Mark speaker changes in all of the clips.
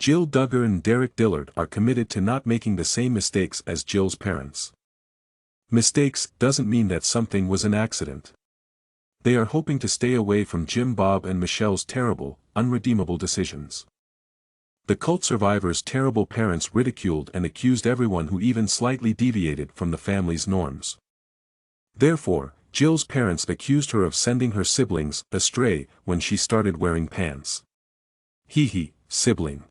Speaker 1: Duggar and Derick Dillard are committed to not making the same mistakes as Jill's parents. Mistakes doesn't mean that something was an accident. They are hoping to stay away from Bob and Michelle's terrible, unredeemable decisions. The cult survivor's terrible parents ridiculed and accused everyone who even slightly deviated from the family's norms. Therefore, Jill's parents accused her of sending her siblings astray when she started wearing pants. Hehe, sibling.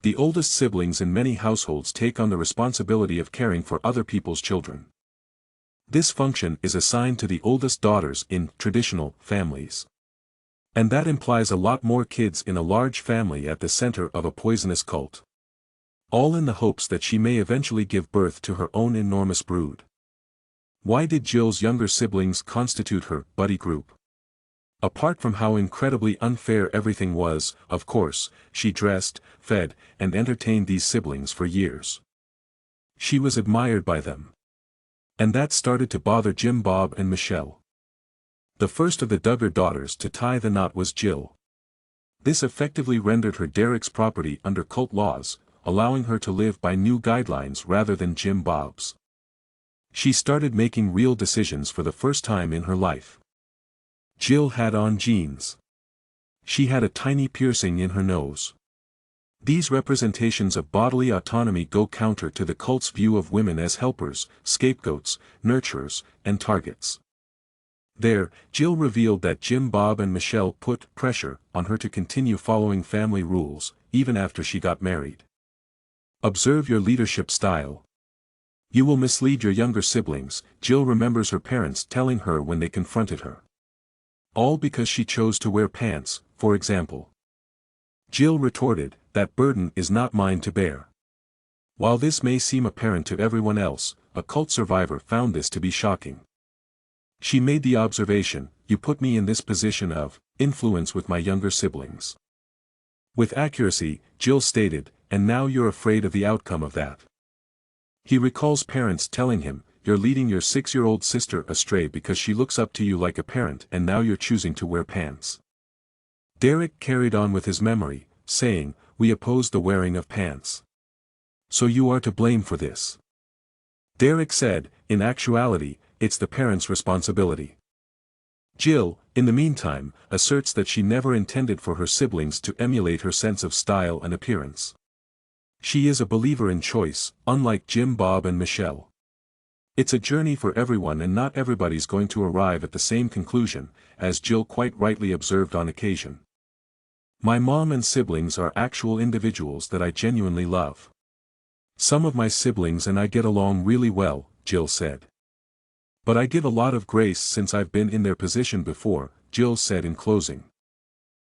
Speaker 1: The oldest siblings in many households take on the responsibility of caring for other people's children. This function is assigned to the oldest daughters in traditional families. And that implies a lot more kids in a large family at the center of a poisonous cult. All in the hopes that she may eventually give birth to her own enormous brood. Why did Jill's younger siblings constitute her buddy group? Apart from how incredibly unfair everything was, of course, she dressed, fed, and entertained these siblings for years. She was admired by them. And that started to bother Bob and Michelle. The first of the Duggar daughters to tie the knot was Jill. This effectively rendered her Derick's property under cult laws, allowing her to live by new guidelines rather than Bob's. She started making real decisions for the first time in her life. Jill had on jeans. She had a tiny piercing in her nose. These representations of bodily autonomy go counter to the cult's view of women as helpers, scapegoats, nurturers, and targets. There, Jill revealed that Bob and Michelle put pressure on her to continue following family rules, even after she got married. Observe your leadership style. You will mislead your younger siblings, Jill remembers her parents telling her when they confronted her. All because she chose to wear pants, for example. Jill retorted, "That burden is not mine to bear." While this may seem apparent to everyone else, a cult survivor found this to be shocking. She made the observation, "You put me in this position of influence with my younger siblings." With accuracy, Jill stated, "And now you're afraid of the outcome of that." He recalls parents telling him, "You're leading your 6-year-old sister astray because she looks up to you like a parent and now you're choosing to wear pants." Derick carried on with his memory, saying, "We oppose the wearing of pants. So you are to blame for this." Derick said, "In actuality, it's the parents' responsibility." Jill, in the meantime, asserts that she never intended for her siblings to emulate her sense of style and appearance. She is a believer in choice, unlike Bob and Michelle. It's a journey for everyone and not everybody's going to arrive at the same conclusion, as Jill quite rightly observed on occasion. "My mom and siblings are actual individuals that I genuinely love. Some of my siblings and I get along really well," Jill said. "But I give a lot of grace since I've been in their position before," Jill said in closing.